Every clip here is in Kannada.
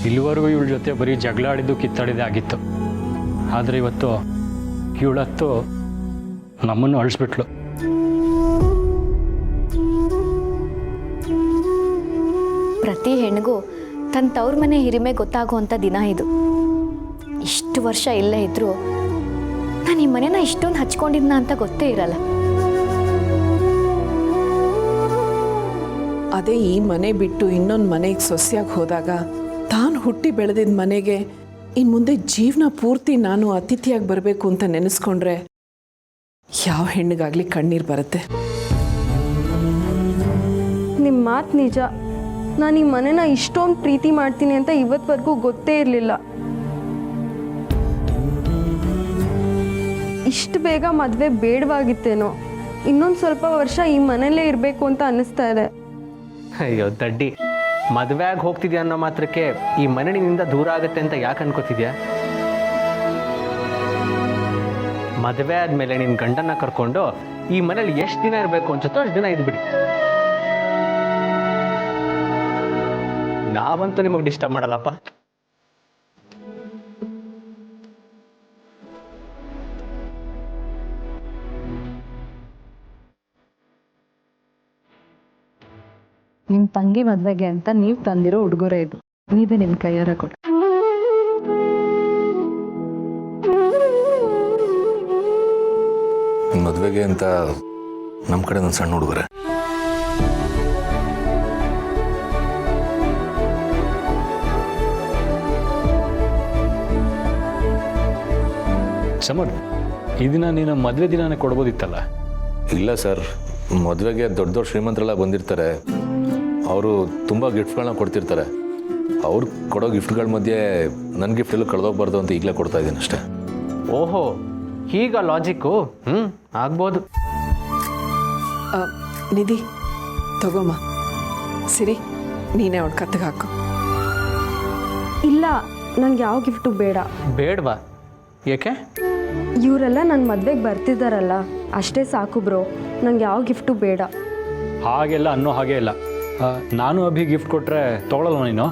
ಇಲ್ಲಿವರೆಗೂ ಇವಳ ಜೊತೆ ಬರೀ ಜಗಳ ಆಡಿದ್ದು ಕಿತ್ತಾಡಿದೆ ಆಗಿತ್ತು. ಆದರೆ ಇವತ್ತು ಇವಳತ್ತು ನಮ್ಮನ್ನು ಅಳಿಸ್ಬಿಟ್ಲು. ಪ್ರತಿ ಹೆಣ್ಣಿಗೂ ತನ್ನ ತವ್ರ ಮನೆ ಹಿರಿಮೆ ಗೊತ್ತಾಗುವಂಥ ದಿನ ಇದು. ಇಷ್ಟು ವರ್ಷ ಇಲ್ಲೇ ಇದ್ದರೂ ನಾನು ಈ ಮನೆನ ಇಷ್ಟೊಂದು ಹಚ್ಕೊಂಡಿದ್ನ ಅಂತ ಗೊತ್ತೇ ಇರಲ್ಲ. ಅದೇ ಈ ಮನೆ ಬಿಟ್ಟು ಇನ್ನೊಂದು ಮನೆಗೆ ಸೊಸೆಯಾಗಿ ಹೋದಾಗ ತಾನು ಹುಟ್ಟಿ ಬೆಳೆದಿದ್ದ ಮನೆಗೆ ಇನ್ನು ಮುಂದೆ ಜೀವನ ಪೂರ್ತಿ ನಾನು ಅತಿಥಿಯಾಗಿ ಬರಬೇಕು ಅಂತ ನೆನೆಸ್ಕೊಂಡ್ರೆ ಯಾವ ಹೆಣ್ಣಿಗಾಗಲಿ ಕಣ್ಣೀರು ಬರುತ್ತೆ. ನಿಮ್ಮ ಮಾತು ನಿಜ. ನಾನು ಈ ಮನೆನ ಇಷ್ಟೊಂದು ಪ್ರೀತಿ ಮಾಡ್ತೀನಿ ಅಂತ ಇವತ್ತವರೆಗೂ ಗೊತ್ತೇ ಇರಲಿಲ್ಲ. ಇಷ್ಟು ಬೇಗ ಮದುವೆ ಬೇಡವಾಗಿತ್ತೇನೋ. ಇನ್ನೊಂದು ಸ್ವಲ್ಪ ವರ್ಷ ಈ ಮನೆಯಲ್ಲೇ ಇರಬೇಕು ಅಂತ ಅನ್ನಿಸ್ತಾ ಇದೆ. ಅಯ್ಯೋ ದಡ್ಡಿ, ಮದುವೆ ಆಗಿ ಹೋಗ್ತಿದ್ಯಾ ಅನ್ನೋ ಮಾತ್ರಕ್ಕೆ ಈ ಮನೆ ನಿನ್ನಿಂದ ದೂರ ಆಗುತ್ತೆ ಅಂತ ಯಾಕೆ ಅನ್ಕೋತಿದ್ಯಾ? ಮದುವೆ ಆದಮೇಲೆ ನಿನ್ನ ಗಂಡನ್ನ ಕರ್ಕೊಂಡು ಈ ಮನೇಲಿ ಎಷ್ಟು ದಿನ ಇರಬೇಕು ಅನ್ಸುತ್ತೋ ಅಷ್ಟು ದಿನ ಇದ್ಬಿಡಿ. ನಾವಂತೂ ನಿಮಗೆ ಡಿಸ್ಟರ್ಬ್ ಮಾಡಲ್ಲಪ್ಪ. ನಿಮ್ಮ ತಂಗಿ ಮದುವೆಗೆ ಅಂತ ನೀವು ತಂದಿರೋ ಉಡುಗೊರೆ ಇದು. ನೀವೇ ನಿಮ್ಮ ಕೈಯಾರ ಕೊಡಿ. ಮದುವೆಗೆ ಅಂತ ನಮ್ಮ ಕಡೆ ಒಂದು ಸಣ್ಣ ಉಡುಗೊರೆ. ಸಮರ್, ಈ ದಿನ ನೀನು ಮದುವೆ ದಿನನೇ ಕೊಡ್ಬೋದಿತ್ತಲ್ಲ. ಇಲ್ಲ ಸರ್, ಮದುವೆಗೆ ದೊಡ್ಡ ದೊಡ್ಡ ಶ್ರೀಮಂತರೆಲ್ಲ ಬಂದಿರ್ತಾರೆ. ಅವರು ತುಂಬ ಗಿಫ್ಟ್ಗಳನ್ನ ಕೊಡ್ತಿರ್ತಾರೆ. ಅವ್ರು ಕೊಡೋ ಗಿಫ್ಟ್ಗಳ ಮಧ್ಯೆ ನನ್ನ ಗಿಫ್ಟ್ ಎಲ್ಲೂ ಕಳೆದೋಗ್ಬಾರ್ದು ಅಂತ ಈಗಲೇ ಕೊಡ್ತಾ ಇದ್ದೀನಿ ಅಷ್ಟೇ. ಓಹೋ, ಈಗ ಲಾಜಿಕ್ಕು. ಆಗ್ಬೋದು. ನಿಧಿ ತಗೋಮ್ಮ. ಸಿರಿ, ನೀನೇ ಅವಳು ಕತ್ತಿಗೆ ಹಾಕು. ಇಲ್ಲ, ನಂಗೆ ಯಾವ ಗಿಫ್ಟು ಬೇಡ. ಬೇಡವಾ? ಏಕೆ? ಇವರೆಲ್ಲ ನನ್ನ ಮದುವೆಗೆ ಬರ್ತಿದ್ದಾರಲ್ಲ, ಅಷ್ಟೇ ಸಾಕು ಬ್ರೋ. ನಂಗೆ ಯಾವ ಗಿಫ್ಟು ಬೇಡ. ಹಾಗೆಲ್ಲ ಅನ್ನೋ ಹಾಗೆ ಇಲ್ಲ. ನಾನು ಅಭಿ ಗಿಫ್ಟ್ ಕೊಟ್ಟರೆ ತೊಗೊಳಲ್ಲ ನೀನು?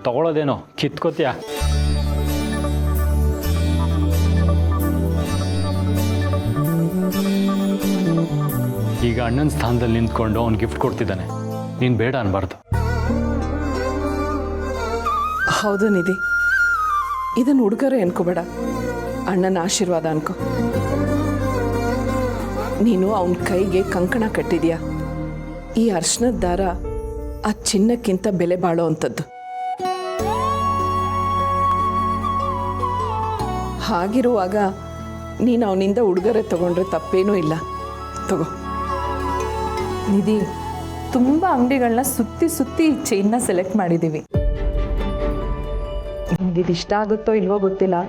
ತೊಗೊಳೋದೇನೋ ಕಿತ್ಕೋತೀಯ. ಈಗ ಅಣ್ಣನ ಸ್ಥಾನದಲ್ಲಿ ನಿಂತ್ಕೊಂಡು ಅವ್ನು ಗಿಫ್ಟ್ ಕೊಡ್ತಿದ್ದಾನೆ, ನೀನು ಬೇಡ ಅನ್ಬಾರ್ದು. ಹೌದು ನಿಧಿ, ಇದನ್ನು ಹುಡುಗರೇ ಅನ್ಕೋಬೇಡ, ಅಣ್ಣನ ಆಶೀರ್ವಾದ ಅನ್ಕೋ. ನೀನು ಅವನ ಕೈಗೆ ಕಂಕಣ ಕಟ್ಟಿದ್ಯಾ. ಈ ಅರ್ಶನದ ದಾರ ಆ ಚಿನ್ನಕ್ಕಿಂತ ಬೆಲೆ ಬಾಳೋ ಅಂಥದ್ದು. ಹಾಗಿರುವಾಗ ನೀನು ಅವನಿಂದ ಉಡುಗೊರೆ ತಗೊಂಡ್ರೆ ತಪ್ಪೇನೂ ಇಲ್ಲ. ತಗೋ. ನಿಧಿ, ತುಂಬ ಅಂಗಡಿಗಳನ್ನ ಸುತ್ತಿ ಸುತ್ತಿ ಈ ಚೈನ್ನ ಸೆಲೆಕ್ಟ್ ಮಾಡಿದ್ದೀವಿ. ನಿಮ್ಗೆ ಇಷ್ಟ ಆಗುತ್ತೋ ಇಲ್ವೋ ಗೊತ್ತಿಲ್ಲ,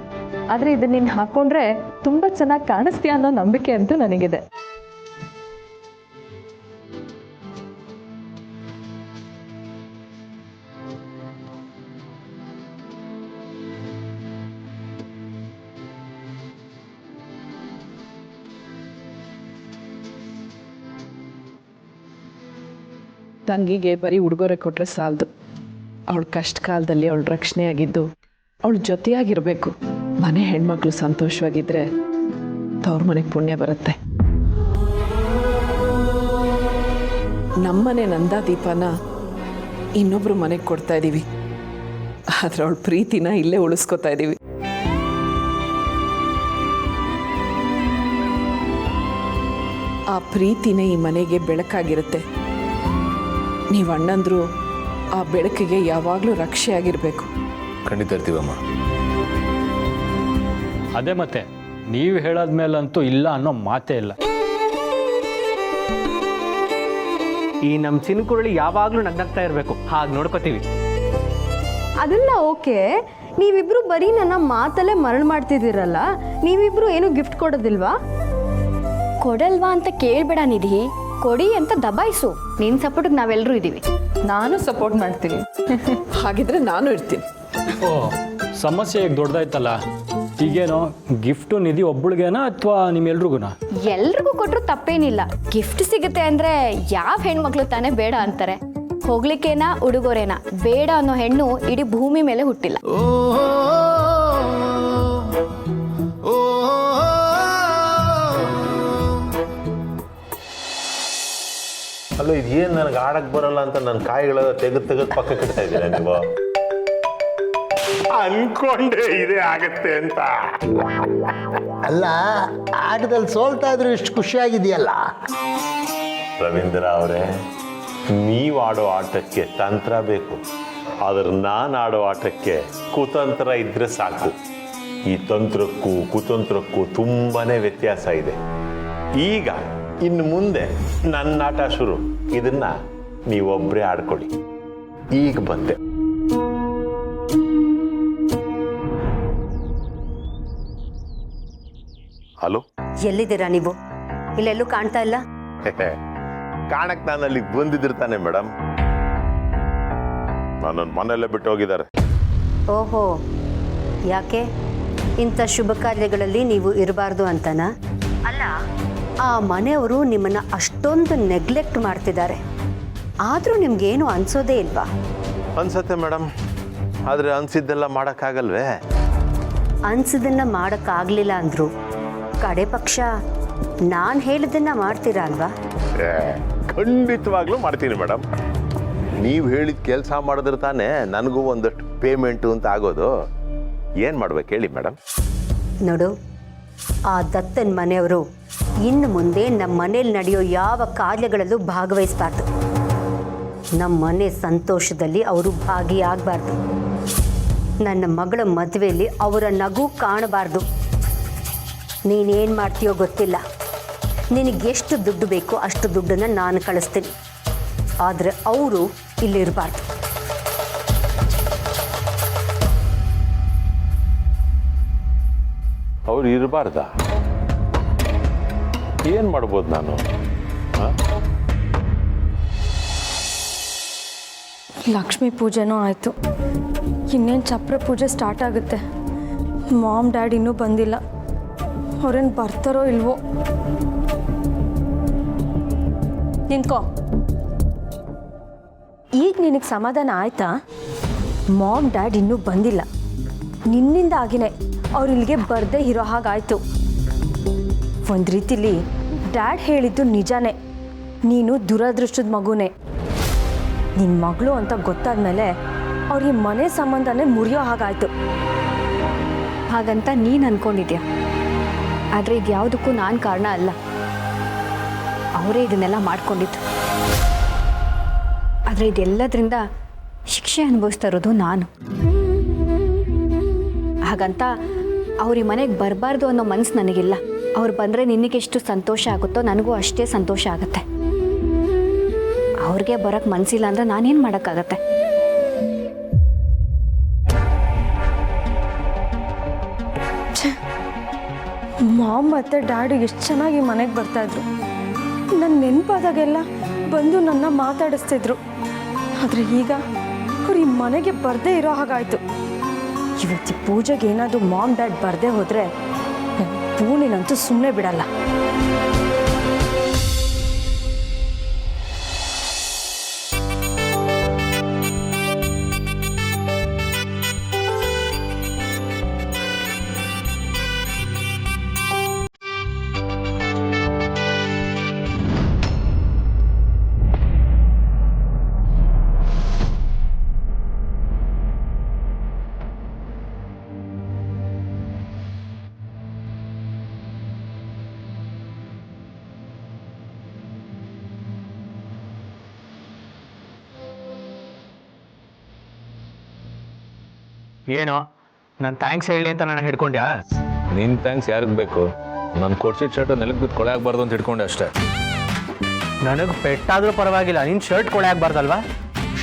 ಆದರೆ ಇದನ್ನ ನೀನು ಹಾಕೊಂಡ್ರೆ ತುಂಬ ಚೆನ್ನಾಗಿ ಕಾಣಿಸ್ತೀಯ ಅನ್ನೋ ನಂಬಿಕೆ ಅಂತೂ ನನಗಿದೆ. ತಂಗಿಗೆ ಬರೀ ಉಡುಗೊರೆ ಕೊಟ್ಟರೆ ಸಾಲದು. ಅವಳ ಕಷ್ಟ ಕಾಲದಲ್ಲಿ ಅವಳು ರಕ್ಷಣೆಯಾಗಿದ್ದು ಅವಳು ಜೊತೆಯಾಗಿರಬೇಕು. ಮನೆ ಹೆಣ್ಮಕ್ಳು ಸಂತೋಷವಾಗಿದ್ದರೆ ತವ್ರ ಮನೆಗೆ ಪುಣ್ಯ ಬರುತ್ತೆ. ನಮ್ಮನೆ ನಂದಾದೀಪನ ಇನ್ನೊಬ್ರು ಮನೆಗೆ ಕೊಡ್ತಾ ಇದ್ದೀವಿ, ಆದರೆ ಅವಳ ಪ್ರೀತಿನ ಇಲ್ಲೇ ಉಳಿಸ್ಕೊತಾ ಇದ್ದೀವಿ. ಆ ಪ್ರೀತಿನೇ ಈ ಮನೆಗೆ ಬೆಳಕಾಗಿರುತ್ತೆ. ನೀವು ಅಣ್ಣಂದ್ರು ಆ ಬೆಳಕಿಗೆ ಯಾವಾಗಲೂ ರಕ್ಷೆಯಾಗಿರಬೇಕು. ಖಂಡಿತ ಇರ್ತೀವಮ್ಮ. ಅದೇ ಮತ್ತೆ, ನೀವು ಹೇಳಾದ್ಮೇಲಂತೂ ಇಲ್ಲ ಅನ್ನೋ ಮಾತೇ ಇಲ್ಲ. ಈ ನಮ್ಮ ಚಿನ್ಕುರುಳಿ ಯಾವಾಗಲೂ ನಗ್ನಗ್ತಾ ಇರಬೇಕು, ಹಾಗೆ ನೋಡ್ಕೋತೀವಿ. ಅದೆಲ್ಲ ಓಕೆ. ನೀವಿಬ್ರು ಬರೀ ನನ್ನ ಮಾತಲ್ಲೇ ಮರಳು ಮಾಡ್ತಿದ್ದೀರಲ್ಲ, ನೀವಿಬ್ರು ಏನು ಗಿಫ್ಟ್ ಕೊಡೋದಿಲ್ವಾ? ಕೊಡಲ್ವಾ ಅಂತ ಕೇಳಬೇಡ ನಿಧಿ, ಕೊಡಿ ಅಂತ ದಬಾಯಿಸು. ನಿನ್ನ ಸಪೋರ್ಟಿಗೆ ನಾವೆಲ್ಲರೂ ಇದ್ದೀವಿ. ನಾನು ಸಪೋರ್ಟ್ ಮಾಡ್ತೀನಿ. ಹಾಗಿದ್ರೆ ನಾನು ಇರ್ತೀನಿ. ಓ, ಸಮಸ್ಯೆ ಈಗ ದೊಡ್ಡದಾಯ್ತಲ್ಲ. ಈಗೇನೋ ಗಿಫ್ಟು ನಿಧಿ ಒಬ್ಬಳಿಗೇನಾ ಅಥವಾ ನಿಮ್ಮೆಲ್ರಿಗೂನಾ? ಎಲ್ರಿಗೂ ಕೊಟ್ಟರು ತಪ್ಪೇನಿಲ್ಲ. ಗಿಫ್ಟ್ ಸಿಗುತ್ತೆ ಅಂದರೆ ಯಾವ ಹೆಣ್ಮಕ್ಳು ತಾನೇ ಬೇಡ ಅಂತಾರೆ. ಹೋಗ್ಲಿಕ್ಕೇನಾ ಉಡುಗೊರೆನಾ ಬೇಡ ಅನ್ನೋ ಹೆಣ್ಣು ಇಡೀ ಭೂಮಿ ಮೇಲೆ ಹುಟ್ಟಿಲ್ಲ. ಅಲ್ಲ ಇದೇನು ನನಗೆ ಆಡಕ್ಕೆ ಬರಲ್ಲ ಅಂತ ನನ್ನ ಕಾಯಿಗಳೆಲ್ಲ ತೆಗೆದು ಪಕ್ಕಕ್ಕೆ ಇಡ್ತಾ ಇದ್ದೀರಾ ನೀವು? ಅನ್ಕೊಂಡೆ ಇದೇ ಆಗತ್ತೆ ಅಂತ. ಅಲ್ಲ, ಆಟದಲ್ಲಿ ಸೋಲ್ತಾ ಇದ್ರು ಇಷ್ಟು ಖುಷಿಯಾಗಿದೆಯಲ್ಲ. ರವೀಂದ್ರ ಅವರೇ, ನೀವು ಆಡೋ ಆಟಕ್ಕೆ ತಂತ್ರ ಬೇಕು, ಆದ್ರೆ ನಾನು ಆಡೋ ಆಟಕ್ಕೆ ಕುತಂತ್ರ ಇದ್ರೆ ಸಾಕು. ಈ ತಂತ್ರಕ್ಕೂ ಕುತಂತ್ರಕ್ಕೂ ತುಂಬಾನೇ ವ್ಯತ್ಯಾಸ ಇದೆ. ಈಗ ಇನ್ನು ಮುಂದೆ ನನ್ನ ಆಟ ಶುರು, ಇದನ್ನ ನೀವೊಬ್ಬರೇ ಆಡ್ಕೊಳ್ಳಿ. ಈಗ ಬಂದೆ. ಹಲೋ, ಎಲ್ಲಿದ್ದೀರಾ ನೀವು? ಇಲ್ಲೆಲ್ಲೂ ಕಾಣ್ತಾ ಇಲ್ಲ. ಕಾಣಕ್ ನಾನು ಅಲ್ಲಿಗೆ ಬಂದಿದ್ದಿರ್ತಾನೆ ಮೇಡಮ್. ನನ್ನ ಮನೆಯಲ್ಲೇ ಬಿಟ್ಟು ಹೋಗಿದ್ದಾರೆ. ಓಹೋ, ಯಾಕೆ? ಇಂಥ ಶುಭ ಕಾರ್ಯಗಳಲ್ಲಿ ನೀವು ಇರಬಾರ್ದು ಅಂತನಾ? ಅಲ್ಲ, ಆ ಮನೆಯವರು ನಿಮ್ಮನ್ನು ಅಷ್ಟೊಂದು ನೆಗ್ಲೆಕ್ಟ್ ಮಾಡ್ತಿದ್ದಾರೆ, ಆದರೂ ನಿಮ್ಗೇನು ಅನ್ಸೋದೇ ಇಲ್ವಾ? ಅನ್ಸತ್ತೆ ಮೇಡಮ್, ಆದರೆ ಅನ್ಸಿದ್ದೆಲ್ಲ ಮಾಡೋಕ್ಕಾಗಲ್ವೇ? ಅನ್ಸಿದ್ದನ್ನ ಮಾಡೋಕ್ಕಾಗಲಿಲ್ಲ ಅಂದರು ಕಡೆ ಪಕ್ಷ ನಾನು ಹೇಳಿದ್ದನ್ನ ಮಾಡ್ತೀರಾ ಅಲ್ವಾ? ಖಂಡಿತವಾಗ್ಲೂ ಮಾಡ್ತೀನಿ ಮೇಡಮ್. ನೀವು ಹೇಳಿದ ಕೆಲಸ ಮಾಡಿದ್ರೆ ತಾನೇ ನನಗೂ ಒಂದಷ್ಟು ಪೇಮೆಂಟು ಅಂತ ಆಗೋದು. ಏನು ಮಾಡ್ಬೇಕು ಹೇಳಿ ಮೇಡಮ್? ನೋಡು, ಆ ದತ್ತನ ಮನೆಯವರು ಇನ್ನು ಮುಂದೆ ನಮ್ಮ ಮನೇಲಿ ನಡೆಯೋ ಯಾವ ಕಾರ್ಯಗಳಲ್ಲೂ ಭಾಗವಹಿಸಬಾರ್ದು. ನಮ್ಮ ಮನೆ ಸಂತೋಷದಲ್ಲಿ ಅವರು ಭಾಗಿಯಾಗಬಾರ್ದು. ನನ್ನ ಮಗಳ ಮದುವೆಯಲ್ಲಿ ಅವರ ನಗು ಕಾಣಬಾರ್ದು. ನೀನೇನು ಮಾಡ್ತೀಯೋ ಗೊತ್ತಿಲ್ಲ. ನಿನಗೆಷ್ಟು ದುಡ್ಡು ಬೇಕೋ ಅಷ್ಟು ದುಡ್ಡನ್ನು ನಾನು ಕಳಿಸ್ತೀನಿ, ಆದರೆ ಅವರು ಇಲ್ಲಿರಬಾರ್ದು. ಅವ್ರು ಇರಬಾರ್ದ? ಏನು ಮಾಡ್ಬೋದು ನಾನು? ಲಕ್ಷ್ಮೀ ಪೂಜೆನೂ ಆಯಿತು, ಇನ್ನೇನು ಚಪ್ರ ಪೂಜೆ ಸ್ಟಾರ್ಟ್ ಆಗುತ್ತೆ. ಮಾಮ್ ಡ್ಯಾಡ್ ಇನ್ನೂ ಬಂದಿಲ್ಲ, ಅವ್ರೇನು ಬರ್ತಾರೋ ಇಲ್ವೋ? ನಿಂತ್ಕೋ. ಈಗ ನಿನಗೆ ಸಮಾಧಾನ ಆಯ್ತಾ? ಮಾಮ್ ಡ್ಯಾಡ್ ಇನ್ನೂ ಬಂದಿಲ್ಲ, ನಿನ್ನಿಂದ ಆಗಿನೇ ಅವ್ರು ಇಲ್ಲಿಗೆ ಬರದೇ ಇರೋ ಹಾಗಾಯಿತು. ಒಂದು ರೀತಿಲಿ ಡ್ಯಾಡ್ ಹೇಳಿದ್ದು ನಿಜಾನೇ, ನೀನು ದುರದೃಷ್ಟದ ಮಗುನೇ. ನಿನ್ನ ಮಗಳು ಅಂತ ಗೊತ್ತಾದ ಮೇಲೆ ಅವ್ರಿಗೆ ಮನೆ ಸಂಬಂಧನೇ ಮುರಿಯೋ ಹಾಗಾಯಿತು. ಹಾಗಂತ ನೀನು ಅಂದ್ಕೊಂಡಿದ್ಯಾ, ಆದರೆ ಇದು ಯಾವುದಕ್ಕೂ ನಾನು ಕಾರಣ ಅಲ್ಲ. ಅವರೇ ಇದನ್ನೆಲ್ಲ ಮಾಡ್ಕೊಂಡಿದ್ದು. ಆದರೆ ಇದೆಲ್ಲದರಿಂದ ಶಿಕ್ಷೆ ಅನುಭವಿಸ್ತಾ ಇರೋದು ನಾನು. ಹಾಗಂತ ಅವ್ರ ಮನೆಗೆ ಬರಬಾರ್ದು ಅನ್ನೋ ಮನಸ್ಸು ನನಗಿಲ್ಲ. ಅವ್ರು ಬಂದರೆ ನಿನಗೆಷ್ಟು ಸಂತೋಷ ಆಗುತ್ತೋ ನನಗೂ ಅಷ್ಟೇ ಸಂತೋಷ ಆಗುತ್ತೆ. ಅವ್ರಿಗೆ ಬರೋಕ್ಕೆ ಮನಸ್ಸಿಲ್ಲ ಅಂದರೆ ನಾನೇನು ಮಾಡೋಕ್ಕಾಗತ್ತೆ? ಮಾಮ್ ಮತ್ತು ಡ್ಯಾಡು ಎಷ್ಟು ಚೆನ್ನಾಗಿ ಮನೆಗೆ ಬರ್ತಾಯಿದ್ರು. ನನ್ನ ನೆನಪಾದಾಗೆಲ್ಲ ಬಂದು ನನ್ನ ಮಾತಾಡಿಸ್ತಿದ್ರು. ಆದರೆ ಈಗ ಅವ್ರು ಈ ಮನೆಗೆ ಬರದೇ ಇರೋ ಹಾಗಾಯಿತು. ಇವತ್ತು ಪೂಜೆಗೆ ಏನಾದರೂ ಮಾಮ್ ಡ್ಯಾಡ್ ಬರದೇ ಹೋದರೆ ಪೂರ್ಣಿನಂತೂ ಸುಮ್ಮನೆ ಬಿಡಲ್ಲ. ಏನು ನಾನು ಥ್ಯಾಂಕ್ಸ್ ಹೇಳಿ ಅಂತ ನಾನು ಹಿಡ್ಕೊಂಡ್ಯಾ? ನಿನ್ನ ಥ್ಯಾಂಕ್ಸ್ ಯಾರಿಗೆ ಬೇಕು? ನಾನು ಕೊಡ್ಸಿದ ಶರ್ಟ್ ನೆಲಕ್ಕೆ ಬಿದ್ದು ಕೊಳೆ ಆಗಬಾರ್ದು ಅಂತ ಹಿಡ್ಕೊಂಡೆ ಅಷ್ಟೇ. ನನಗೆ ಪೆಟ್ಟಾದರೂ ಪರವಾಗಿಲ್ಲ, ನಿನ್ನ ಶರ್ಟ್ ಕೊಳೆ ಆಗಬಾರ್ದಲ್ವಾ?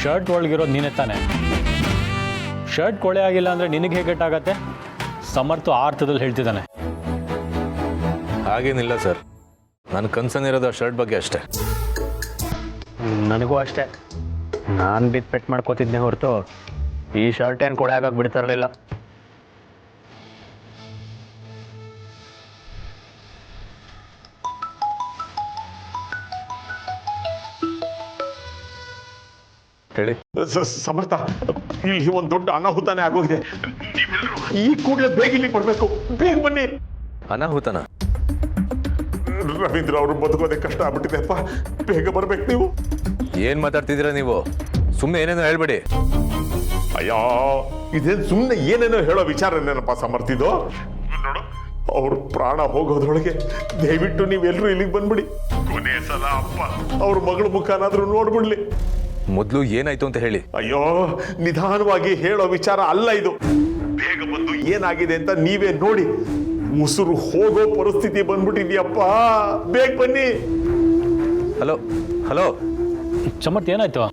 ಶರ್ಟ್ ಒಳಗಿರೋದು ನೀನೇ ತಾನೆ. ಶರ್ಟ್ ಕೊಳೆ ಆಗಿಲ್ಲ ಅಂದರೆ ನಿನಗೆ ಹೇಗೆ ಕೆಟ್ಟಾಗತ್ತೆ? ಸಮರ್ಥ ಆ ಅರ್ಥದಲ್ಲಿ ಹೇಳ್ತಿದ್ದಾನೆ. ಹಾಗೇನಿಲ್ಲ ಸರ್, ನನ್ನ ಕನ್ಸನ್ನಿರೋದು ಆ ಶರ್ಟ್ ಬಗ್ಗೆ ಅಷ್ಟೇ. ನನಗೂ ಅಷ್ಟೇ. ನಾನು ಬಿದ್ದು ಪೆಟ್ಟು ಮಾಡ್ಕೋತಿದ್ದೆ ಹೊರತು ಈ ಶರ್ಟ್ ಏನು ಕೊಳೆ ಆಗಕ್ಕೆ ಬಿಡ್ತಾರಲಿಲ್ಲ. ಹೇಳಿ. ಸಮರ್ಥ, ಇಲ್ಲಿ ಒಂದು ದೊಡ್ಡ ಅನಾಹುತಾನೆ ಆಗೋಗಿದೆ. ನೀವೆಲ್ಲರೂ ಈ ಕೂಡಲೇ ಬೇಗ ಇಲ್ಲಿ ಬರ್ಬೇಕು. ಬೇಗ ಬನ್ನಿ. ಅನಾಹುತನ? ರವೀಂದ್ರ ಅವರು ಬದುಕೋದೆ ಕಷ್ಟ ಆಗ್ಬಿಟ್ಟಿದೆ ಅಪ್ಪ. ಬೇಗ ಬರ್ಬೇಕು ನೀವು. ಏನ್ ಮಾತಾಡ್ತಿದ್ದೀರಾ ನೀವು? ಸುಮ್ಮನೆ ಏನೇನೋ ಹೇಳ್ಬೇಡಿ. ಅಯ್ಯೋ, ಇದೇನು ಸುಮ್ಮನೆ ಏನೇನೋ ಹೇಳೋ ವಿಚಾರನೇನಪ್ಪ ಸಮರ್ಥಿದು. ನೋಡು, ಅವ್ರ ಪ್ರಾಣ ಹೋಗೋದ್ರೊಳಗೆ ದಯವಿಟ್ಟು ನೀವೆಲ್ಲರೂ ಇಲ್ಲಿಗೆ ಬಂದ್ಬಿಡಿ. ಕೊನೆ ಸಲ ಅಪ್ಪ ಅವ್ರ ಮಗಳ ಮುಖನಾದ್ರೂ ನೋಡ್ಬಿಡ್ಲಿ. ಮೊದಲು ಏನಾಯ್ತು ಅಂತ ಹೇಳಿ. ಅಯ್ಯೋ, ನಿಧಾನವಾಗಿ ಹೇಳೋ ವಿಚಾರ ಅಲ್ಲ ಇದು. ಬೇಗ ಬಂದು ಏನಾಗಿದೆ ಅಂತ ನೀವೇ ನೋಡಿ. ಉಸಿರು ಹೋಗೋ ಪರಿಸ್ಥಿತಿ ಬಂದ್ಬಿಟ್ಟಿದ್ಯಪ್ಪ. ಬೇಗ ಬನ್ನಿ. ಹಲೋ ಹಲೋ, ಸಮರ್ಥ ಏನಾಯ್ತು?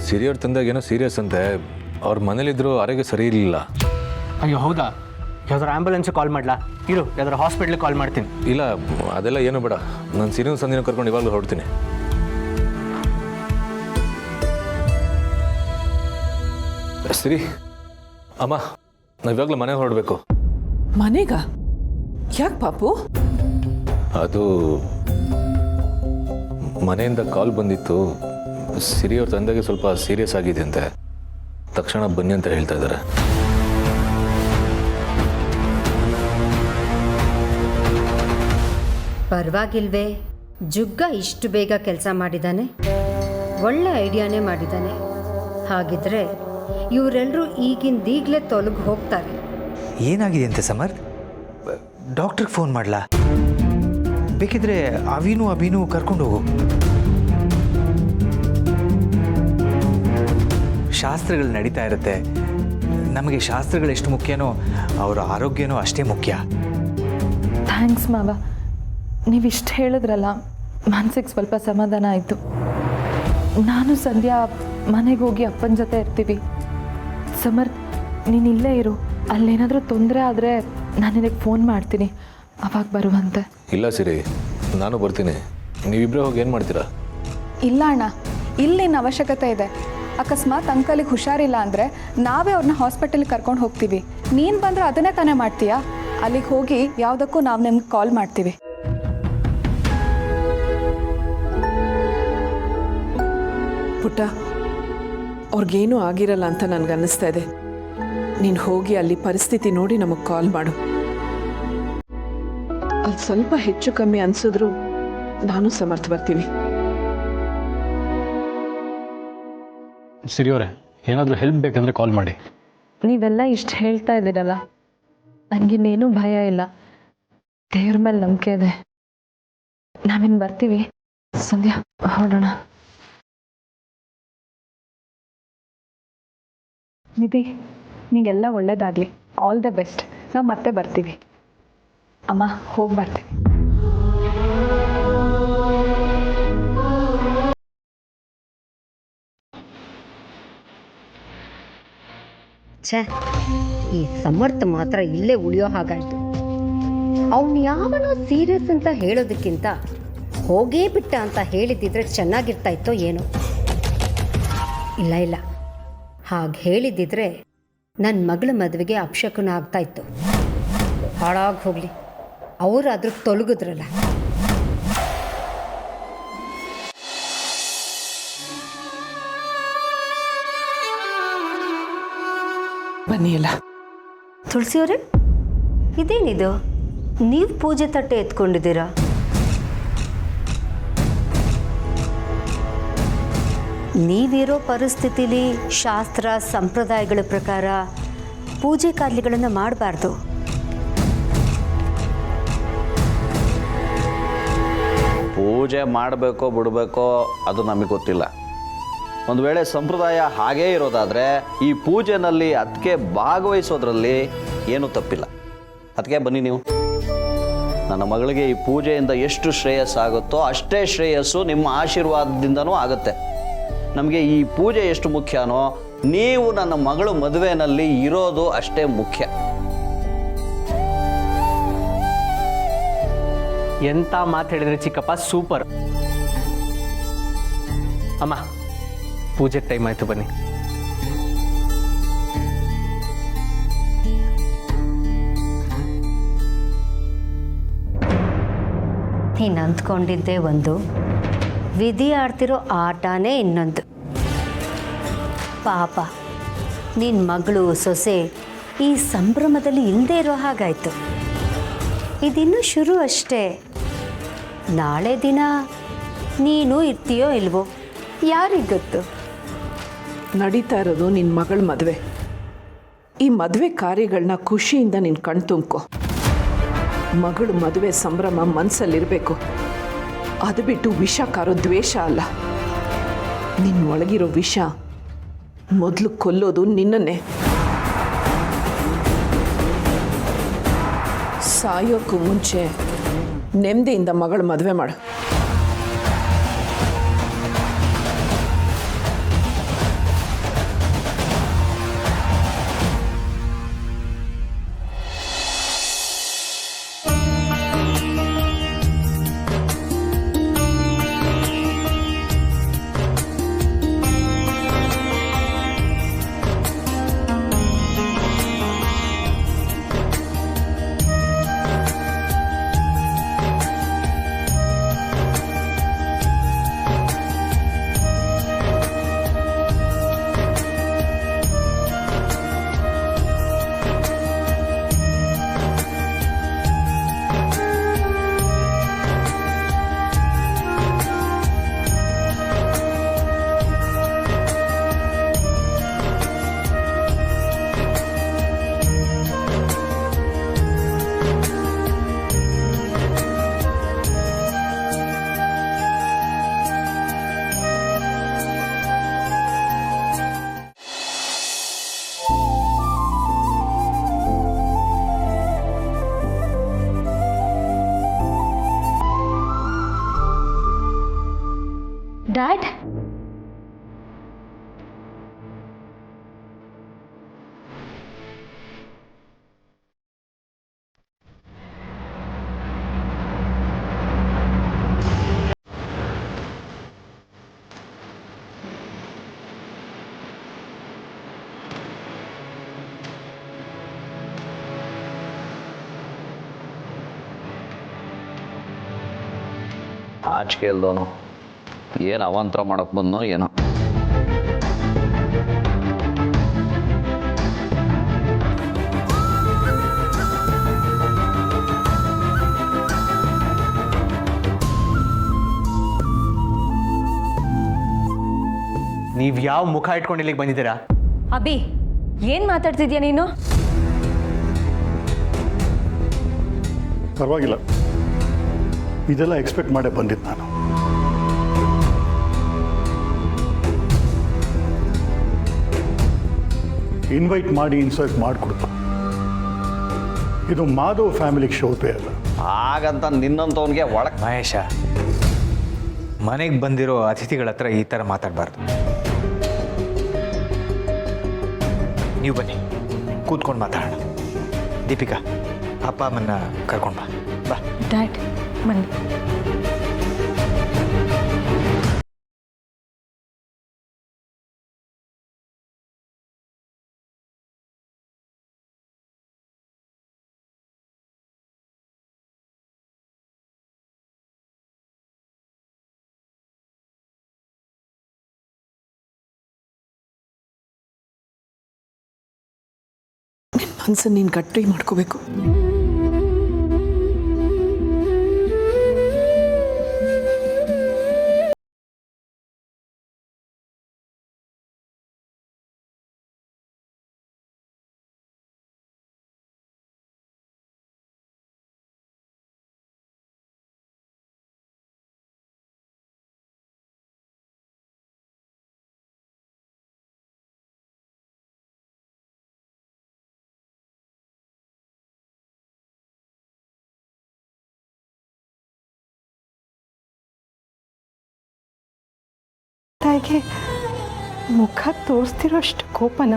ಸಿರಿಯವ್ರ ತಂದಾಗ ಏನೋ ಸೀರಿಯಸ್ ಅಂತೆ. ಅವ್ರ ಮನೇಲಿದ್ರು, ಆರೋಗ್ಯ ಸರಿ ಇರಲಿಲ್ಲ. ಅಯ್ಯೋ ಹೌದಾ? ಯಾವ್ದಾರು ಆ್ಯಂಬುಲೆನ್ಸಿಗೆ ಕಾಲ್ ಮಾಡಲಾ? ಇರು, ಯಾವ್ದಾರು ಹಾಸ್ಪಿಟ್ಲಿಗೆ ಕಾಲ್ ಮಾಡ್ತೀನಿ. ಇಲ್ಲ, ಅದೆಲ್ಲ ಏನು ಬೇಡ. ನಾನು ಸಿರಿಯನ್ ಸಂದಿನ ಕರ್ಕೊಂಡು ಇವಾಗಲೂ ಹೊರಡ್ತೀನಿ. ಸಿರಿ ಅಮ್ಮ, ನಾವು ಇವಾಗಲೂ ಮನೆಗೆ ಹೊರಡಬೇಕು. ಮನೆಗ? ಯಾಕೆ ಪಾಪು? ಅದು ಮನೆಯಿಂದ ಕಾಲ್ ಬಂದಿತ್ತು. ಸಿರಿಯವ್ರ ತಂದೆಗೆ ಸ್ವಲ್ಪ ಸೀರಿಯಸ್ ಆಗಿದೆ ಅಂತೆ. ತಕ್ಷಣ ಬನ್ನಿ ಅಂತ ಹೇಳ್ತಾ ಇದ್ದಾರೆ. ಪರವಾಗಿಲ್ವೇ? ಜುಗ್ಗ ಇಷ್ಟು ಬೇಗ ಕೆಲಸ ಮಾಡಿದ್ದಾನೆ. ಒಳ್ಳೆ ಐಡಿಯಾನೇ ಮಾಡಿದ್ದಾನೆ. ಹಾಗಿದ್ರೆ ಇವರೆಲ್ಲರೂ ಈಗಿಂದೀಗಲೇ ತೊಲಗಿ ಹೋಗ್ತಾರೆ. ಏನಾಗಿದೆ ಅಂತೆ ಸಮರ್ಥ್? ಡಾಕ್ಟ್ರಿಗೆ ಫೋನ್ ಮಾಡಲಾ? ಬೇಕಿದ್ರೆ ಅಭಿನೂ ಕರ್ಕೊಂಡು ಹೋಗು. ಶಾಸ್ತ್ರಗಳು ನಡೀತಾ ಇರುತ್ತೆ. ನಮಗೆ ಶಾಸ್ತ್ರಗಳು ಎಷ್ಟು ಮುಖ್ಯನೋ ಅವರ ಆರೋಗ್ಯನೂ ಅಷ್ಟೇ ಮುಖ್ಯ. ಥ್ಯಾಂಕ್ಸ್ ಮಾವ, ನೀವಿಷ್ಟು ಹೇಳಿದ್ರಲ್ಲ, ಮನಸ್ಸಿಗೆ ಸ್ವಲ್ಪ ಸಮಾಧಾನ ಆಯಿತು. ನಾನು ಸಂಧ್ಯಾ ಮನೆಗೆ ಹೋಗಿ ಅಪ್ಪನ ಜೊತೆ ಇರ್ತೀವಿ. ಸಮರ್ಥ್, ನೀನು ಇಲ್ಲೇ ಇರು. ಅಲ್ಲೇನಾದರೂ ತೊಂದರೆ ಆದರೆ ನಾನು ನಿನಗೆ ಫೋನ್ ಮಾಡ್ತೀನಿ, ಅವಾಗ ಬರುವಂತೆ. ಇಲ್ಲ ಸಿರಿ, ನಾನು ಬರ್ತೀನಿ. ನೀವಿಬ್ಬರೇ ಹೋಗಿ ಏನು ಮಾಡ್ತೀರಾ? ಇಲ್ಲ ಅಣ್ಣ, ಇಲ್ಲಿನ ಅವಶ್ಯಕತೆ ಇದೆ. ಅಕಸ್ಮಾತ್ ಅಂಕಲಿಗೆ ಹುಷಾರಿಲ್ಲ ಅಂದರೆ ನಾವೇ ಅವ್ರನ್ನ ಹಾಸ್ಪಿಟಲ್ಗೆ ಕರ್ಕೊಂಡು ಹೋಗ್ತೀವಿ. ನೀನು ಬಂದರೆ ಅದನ್ನೇ ತಾನೇ ಮಾಡ್ತೀಯಾ? ಅಲ್ಲಿಗೆ ಹೋಗಿ ಯಾವುದಕ್ಕೂ ನಾವು ನಿಮ್ಗೆ ಕಾಲ್ ಮಾಡ್ತೀವಿ. ಪುಟ್ಟ, ಅವ್ರಿಗೇನೂ ಆಗಿರಲ್ಲ ಅಂತ ನನಗನ್ನಿಸ್ತಾ ಇದೆ. ನೀನು ಹೋಗಿ ಅಲ್ಲಿ ಪರಿಸ್ಥಿತಿ ನೋಡಿ ನಮಗೆ ಕಾಲ್ ಮಾಡು. ಅಲ್ಲಿ ಸ್ವಲ್ಪ ಹೆಚ್ಚು ಕಮ್ಮಿ ಅನ್ಸಿದ್ರು ನಾನು ಸಮರ್ಥ ಬರ್ತೀವಿ. ಸಿರಿಯವರೇ, ಏನಾದರೂ ಹೆಲ್ಪ್ ಬೇಕಂದ್ರೆ ಕಾಲ್ ಮಾಡಿ. ನೀವೆಲ್ಲ ಇಷ್ಟು ಹೇಳ್ತಾ ಇದ್ದೀರಲ್ಲ, ನನಗಿನ್ನೇನೂ ಭಯ ಇಲ್ಲ. ದೇವ್ರ ಮೇಲೆ ನಂಬಿಕೆ ಇದೆ. ನಾವಿನ್ನು ಬರ್ತೀವಿ. ಸಂಧ್ಯಾ, ಹೊರಡೋಣ. ನಿಧಿ, ನಿಮಗೆಲ್ಲ ಒಳ್ಳೇದಾಗಲಿ. All the best. ನಾವು ಮತ್ತೆ ಬರ್ತೀವಿ. ಅಮ್ಮ, ಹೋಗಿ ಬರ್ತೀವಿ. ಛೇ, ಈ ಸಮರ್ಥ ಮಾತ್ರ ಇಲ್ಲೇ ಉಳಿಯೋ ಹಾಗಾಯ್ತು. ಅವನು ಯಾವನೋ ಸೀರಿಯಸ್ ಅಂತ ಹೇಳೋದಕ್ಕಿಂತ ಹೋಗೇ ಬಿಟ್ಟ ಅಂತ ಹೇಳಿದ್ದಿದ್ರೆ ಚೆನ್ನಾಗಿರ್ತಾ ಇತ್ತೋ ಏನೋ. ಇಲ್ಲ, ಹಾಗೆ ಹೇಳಿದ್ದಿದ್ರೆ ನನ್ನ ಮಗಳ ಮದುವೆಗೆ ಅಪಶಕುನ ಆಗ್ತಾ ಇತ್ತು. ಹಾಳಾಗಿ ಹೋಗಲಿ, ಅವರಾದ್ರೂ ತೊಲಗಿದ್ರಲ್ಲ. ಬನ್ನಿ ಎಲ್ಲ. ತುಳಸಿಯವರೇ, ಇದೇನಿದು? ನೀವು ಪೂಜೆ ತಟ್ಟೆ ಎತ್ಕೊಂಡಿದ್ದೀರಾ? ನೀವಿರೋ ಪರಿಸ್ಥಿತಿಲಿ ಶಾಸ್ತ್ರ ಸಂಪ್ರದಾಯಗಳ ಪ್ರಕಾರ ಪೂಜೆ ಕಾರ್ಯಗಳನ್ನು ಮಾಡಬಾರ್ದು. ಪೂಜೆ ಮಾಡಬೇಕೋ ಬಿಡಬೇಕೋ ಅದು ನಮಗೆ ಗೊತ್ತಿಲ್ಲ. ಒಂದು ವೇಳೆ ಸಂಪ್ರದಾಯ ಹಾಗೇ ಇರೋದಾದರೆ ಈ ಪೂಜೆನಲ್ಲಿ ಅದಕ್ಕೆ ಭಾಗವಹಿಸೋದ್ರಲ್ಲಿ ಏನೂ ತಪ್ಪಿಲ್ಲ. ಅದಕ್ಕೆ ಬನ್ನಿ ನೀವು. ನನ್ನ ಮಗಳಿಗೆ ಈ ಪೂಜೆಯಿಂದ ಎಷ್ಟು ಶ್ರೇಯಸ್ಸಾಗುತ್ತೋ ಅಷ್ಟೇ ಶ್ರೇಯಸ್ಸು ನಿಮ್ಮ ಆಶೀರ್ವಾದದಿಂದನೂ ಆಗುತ್ತೆ. ನಮಗೆ ಈ ಪೂಜೆ ಎಷ್ಟು ಮುಖ್ಯನೋ ನೀವು ನನ್ನ ಮಗಳು ಮದುವೆನಲ್ಲಿ ಇರೋದು ಅಷ್ಟೇ ಮುಖ್ಯ. ಎಂಥ ಮಾತು ಹೇಳಿದ್ರೆ ಚಿಕ್ಕಪ್ಪ, ಸೂಪರ್. ಅಮ್ಮ, ಪೂಜೆ ಟೈಮ್ ಆಯಿತು, ಬನ್ನಿ. ನೀನು ಅಂದ್ಕೊಂಡಿದ್ದೇ ಒಂದು, ವಿಧಿ ಆಡ್ತಿರೋ ಆಟನೇ ಇನ್ನೊಂದು. ಪಾಪ ನಿನ್ನ ಮಗಳು ಸೊಸೆ ಈ ಸಂಭ್ರಮದಲ್ಲಿ ಇಲ್ಲದೆ ಇರೋ ಹಾಗಾಯಿತು. ಇದಿನ್ನೂ ಶುರು ಅಷ್ಟೇ. ನಾಳೆ ದಿನ ನೀನು ಇರ್ತೀಯೋ ಇಲ್ವೋ ಯಾರಿಗೆ ಗೊತ್ತು. ನಡೀತಾ ಇರೋದು ನಿನ್ನ ಮಗಳ ಮದುವೆ. ಈ ಮದುವೆ ಕಾರ್ಯಗಳನ್ನ ಖುಷಿಯಿಂದ ನೀನು ಕಣ್ ತುಂಬ್ಕೊ. ಮಗಳು ಮದುವೆ ಸಂಭ್ರಮ ಮನಸ್ಸಲ್ಲಿರಬೇಕು. ಅದು ಬಿಟ್ಟು ವಿಷ ಕಾರೋ ದ್ವೇಷ ಅಲ್ಲ. ನಿನ್ನ ಒಳಗಿರೋ ವಿಷ ಮೊದಲು ಕೊಲ್ಲೋದು ನಿನ್ನನ್ನೇ. ಸಾಯೋಕ್ಕೂ ಮುಂಚೆ ನೆಮ್ಮದಿಯಿಂದ ಮಗಳ ಮದುವೆ ಮಾಡು. ಡ್ಯಾಡ್, ಆಚಿಕೆ ಇಲ್ದವನು ಏನು ಅವಾಂತರ ಮಾಡೋಕ್ಕೆ ಬಂದನೋ ಏನೋ. ನೀವು ಯಾವ ಮುಖ ಇಟ್ಕೊಂಡು ಇಲ್ಲಿಗೆ ಬಂದಿದ್ದೀರಾ? ಅಭಿ, ಏನು ಮಾತಾಡ್ತಿದ್ಯಾ ನೀನು? ಪರವಾಗಿಲ್ಲ, ಇದೆಲ್ಲ ಎಕ್ಸ್ಪೆಕ್ಟ್ ಮಾಡೇ ಬಂದಿದ್ದು ನಾನು. ಇನ್ವೈಟ್ ಮಾಡಿ ಇನ್ಸರ್ಟ್ ಮಾಡಿಕೊಡ್ತು. ಇದು ಮಾಧವ್ ಫ್ಯಾಮಿಲಿಗೆ ಶೋಭೆ ಅಲ್ಲ. ಹಾಗಂತ ನಿನ್ನಂತವನಿಗೆ ಒಳಗೆ ಮಹೇಶ, ಮನೆಗೆ ಬಂದಿರೋ ಅತಿಥಿಗಳ ಹತ್ರ ಈ ಥರ ಮಾತಾಡಬಾರ್ದು. ನೀವು ಬನ್ನಿ, ಕೂತ್ಕೊಂಡು ಮಾತಾಡೋಣ. ದೀಪಿಕಾ, ಅಪ್ಪ ಅಮ್ಮನ್ನ ಕರ್ಕೊಂಡು ಬಾ. ಬಾ ಡ್ಯಾಡ್, ಬನ್ನಿ. ಮನಸ್ಸನ್ನು ನೀನು ಗಟ್ಟಿ ಮಾಡ್ಕೋಬೇಕು. ತಾಯಿಗೆ ಮುಖ ತೋರಿಸ್ತಿರೋಷ್ಟು ಕೋಪನ?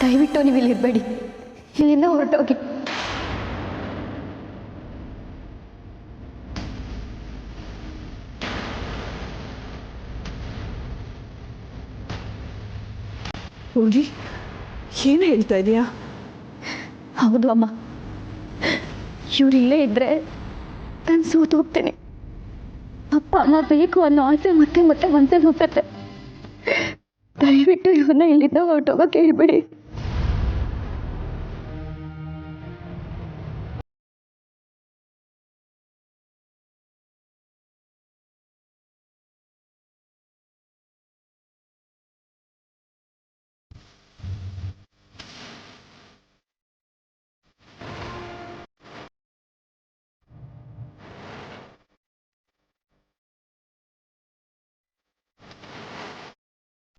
ದಯವಿಟ್ಟು ನೀವು ಇಲ್ಲಿರಬೇಡಿ, ಇಲ್ಲಿಂದ ಹೊರಟೋಗಿ. ಹುಡುಗಿ ಏನು ಹೇಳ್ತಾ ಇದೀಯಾ? ಹೌದು ಅಮ್ಮ, ಇವ್ರು ಇಲ್ಲೇ ಇದ್ದರೆ ನಾನು ಸೋತು ಹೋಗ್ತೇನೆ. ಅಪ್ಪ ಅಮ್ಮ ಬೇಕು ಅನ್ನೋ ಆಸೆ ಮತ್ತೆ ಮತ್ತೆ ಮನಸ್ಸಲ್ಲಿ ಹುಟ್ಟತ್ತೆ. ದಯವಿಟ್ಟು ಇವ್ರನ್ನ ಇಲ್ಲಿಂದ ಹೊರಟೋಗೋಕೆ ಹೇಳ್ಬೇಡಿ.